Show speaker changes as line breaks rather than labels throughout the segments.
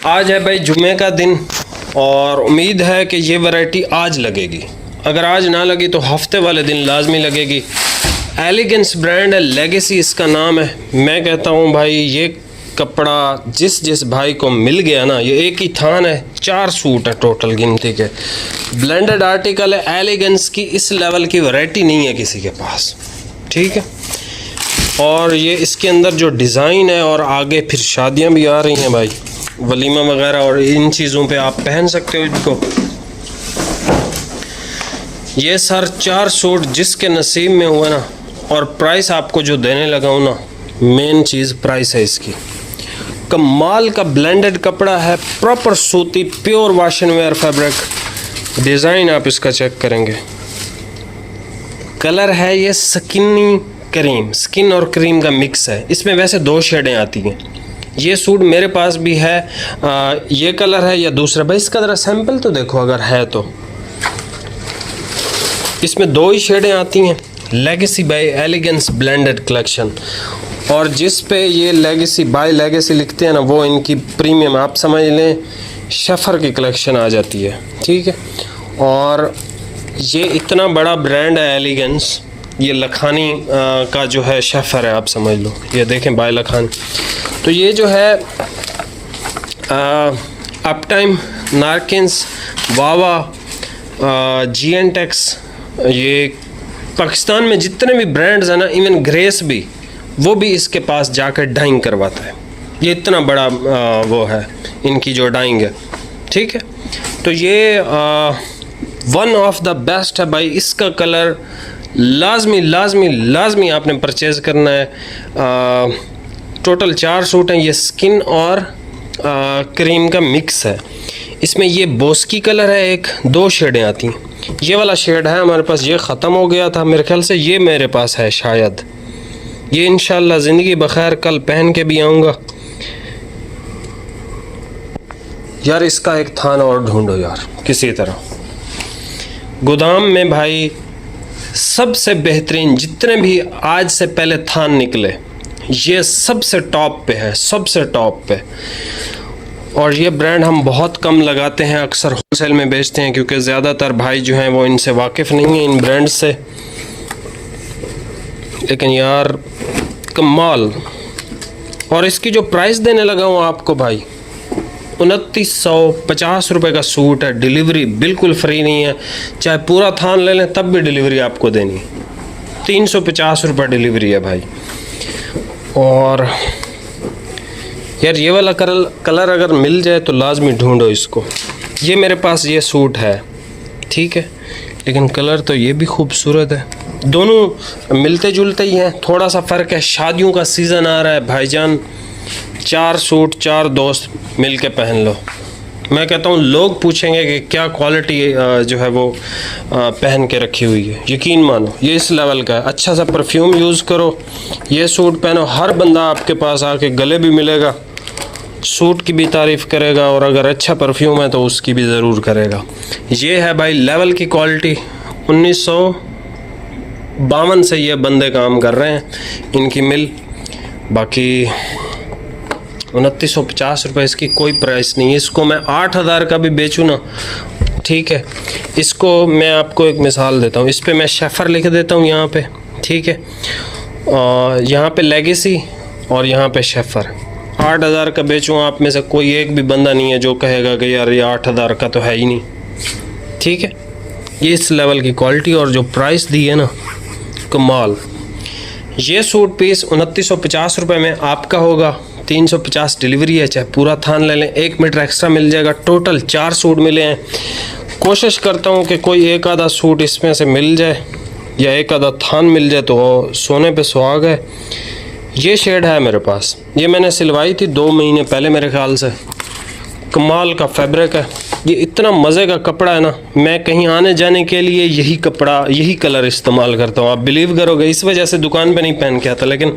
आज है भाई जुमे का दिन और उम्मीद है कि ये वैरायटी आज लगेगी। अगर आज ना लगी तो हफ्ते वाले दिन लाजमी लगेगी। एलिगेंस ब्रांड है, लेगेसी इसका नाम है। मैं कहता हूँ भाई ये कपड़ा जिस भाई को मिल गया ना, ये एक ही थान है, 4 सूट है टोटल गिनती के। ब्लेंडेड आर्टिकल है, एलिगेंस की इस लेवल की वैरायटी नहीं है किसी के पास, ठीक है। और ये इसके अंदर जो डिज़ाइन है, और आगे फिर शादियाँ भी आ रही हैं भाई, वलीमा वगैरह, और इन चीज़ों पे आप पहन सकते हो इनको। ये सर 4 सूट जिसके नसीब में हुआ ना, और प्राइस आपको जो देने लगा हूँ ना, मेन चीज़ प्राइस है इसकी। कमाल का ब्लेंडेड कपड़ा है, प्रॉपर सूती pure wash and wear fabric. Design आप इसका चेक करेंगे, कलर है ये स्किनी क्रीम, स्किन और क्रीम का मिक्स है। इसमें वैसे 2 शेडें आती हैं। ये सूट मेरे पास भी है, ये कलर है या दूसरा। भाई इसका ज़रा सैंपल तो देखो अगर है तो। इसमें 2 ही शेडें आती हैं। Legacy by elegance blended collection, और जिस पे ये लेगेसी बाय लेगेसी लिखते हैं ना, वो इनकी प्रीमियम, आप समझ लें शेफर की कलेक्शन आ जाती है, ठीक है। और ये इतना बड़ा ब्रांड है एलिगेंस, ये लखानी का जो है शेफर है, आप समझ लो। ये देखें बाय लखानी। तो ये जो है अप टाइम, नारकिन्स, वावा, GNTEX, ये पाकिस्तान में जितने भी ब्रांड्स हैं ना, इवन ग्रेस भी, वो भी इसके पास जाकर डाइंग करवाता है। ये इतना बड़ा वो है इनकी जो डाइंग है, ठीक है। तो ये वन ऑफ द बेस्ट है भाई। इसका कलर लाजमी आपने परचेज़ करना है। टोटल 4 सूट हैं। ये स्किन और क्रीम का मिक्स है। इसमें ये बोस्की कलर है, एक 2 शेडें आती हैं। ये वाला शेड है हमारे पास, ये ख़त्म हो गया था मेरे ख्याल से, ये मेरे पास है शायद। ये इंशाल्लाह ज़िंदगी बखैर कल पहन के भी आऊँगा। यार इसका एक थान और ढूंढो यार किसी तरह। गोदाम में भाई सबसे बेहतरीन जितने भी आज से पहले थान निकले, ये सबसे टॉप पे है, सबसे टॉप पे। और ये ब्रांड हम बहुत कम लगाते हैं, अक्सर होलसेल में बेचते हैं, क्योंकि ज़्यादातर भाई जो हैं वो इनसे वाकिफ़ नहीं हैं, इन ब्रांड से। लेकिन यार कमाल। और इसकी जो प्राइस देने लगा हूँ आपको भाई, 2950 रुपये का सूट है। डिलीवरी बिल्कुल फ्री नहीं है, चाहे पूरा थान ले लें तब भी डिलीवरी आपको देनी है। 350 रुपये डिलीवरी है भाई। और यार ये वाला कलर अगर मिल जाए तो लाजमी ढूंढो इसको। ये मेरे पास ये सूट है, ठीक है, लेकिन कलर तो ये भी खूबसूरत है। दोनों मिलते जुलते ही हैं, थोड़ा सा फ़र्क है। शादियों का सीज़न आ रहा है भाईजान, 4 सूट 4 दोस्त मिल के पहन लो। मैं कहता हूँ लोग पूछेंगे कि क्या क्वालिटी जो है वो पहन के रखी हुई है। यकीन मानो ये इस लेवल का है। अच्छा सा परफ्यूम यूज़ करो, ये सूट पहनो, हर बंदा आपके पास आके गले भी मिलेगा, सूट की भी तारीफ़ करेगा, और अगर अच्छा परफ्यूम है तो उसकी भी ज़रूर करेगा। ये है भाई लेवल की क्वालिटी। 1952 से ये बंदे काम कर रहे हैं, इनकी मिल। बाकी 2950 रुपये इसकी कोई प्राइस नहीं है। इसको मैं 8000 का भी बेचूँ ना, ठीक है। इसको मैं आपको एक मिसाल देता हूँ, इस पर मैं शेफर लिख देता हूँ यहाँ पे, ठीक है। यहाँ पे लेगेसी और यहाँ पे शेफर। 8000 का बेचूँ, आप में से कोई एक भी बंदा नहीं है जो कहेगा कि यार ये 8000 का तो है ही नहीं, ठीक है। ये इस लेवल की क्वालिटी और जो प्राइस दी है ना, कमाल। ये सूट पीस 2950 रुपये में आपका होगा। 350 डिलीवरी है, चाहे पूरा थान ले लें, 1 मीटर एक्स्ट्रा मिल जाएगा। टोटल 4 सूट मिले हैं। कोशिश करता हूँ कि कोई एक आधा सूट इसमें से मिल जाए, या एक आधा थान मिल जाए तो सोने पे सुहाग है। ये शेड है मेरे पास, ये मैंने सिलवाई थी 2 महीने पहले मेरे ख्याल से। कमाल का फैब्रिक है, ये इतना मज़े का कपड़ा है ना। मैं कहीं आने जाने के लिए यही कपड़ा, यही कलर इस्तेमाल करता हूँ। आप बिलीव करोगे, इस वजह से दुकान पे नहीं पहन के आता, लेकिन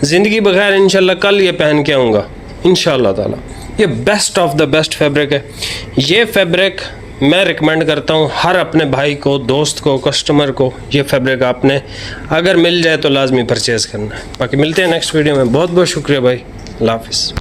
ज़िंदगी बगैर इंशाल्लाह कल ये पहन के आऊँगा इंशाल्लाह ताला। ये best of the best fabric है। ये फैब्रिक मैं रिकमेंड करता हूँ हर अपने भाई को, दोस्त को, कस्टमर को। ये फैब्रिक आपने अगर मिल जाए तो लाजमी परचेज़ करना है। बाकी मिलते हैं नेक्स्ट वीडियो में। बहुत बहुत शुक्रिया भाई, अल्लाह हाफ़िज़।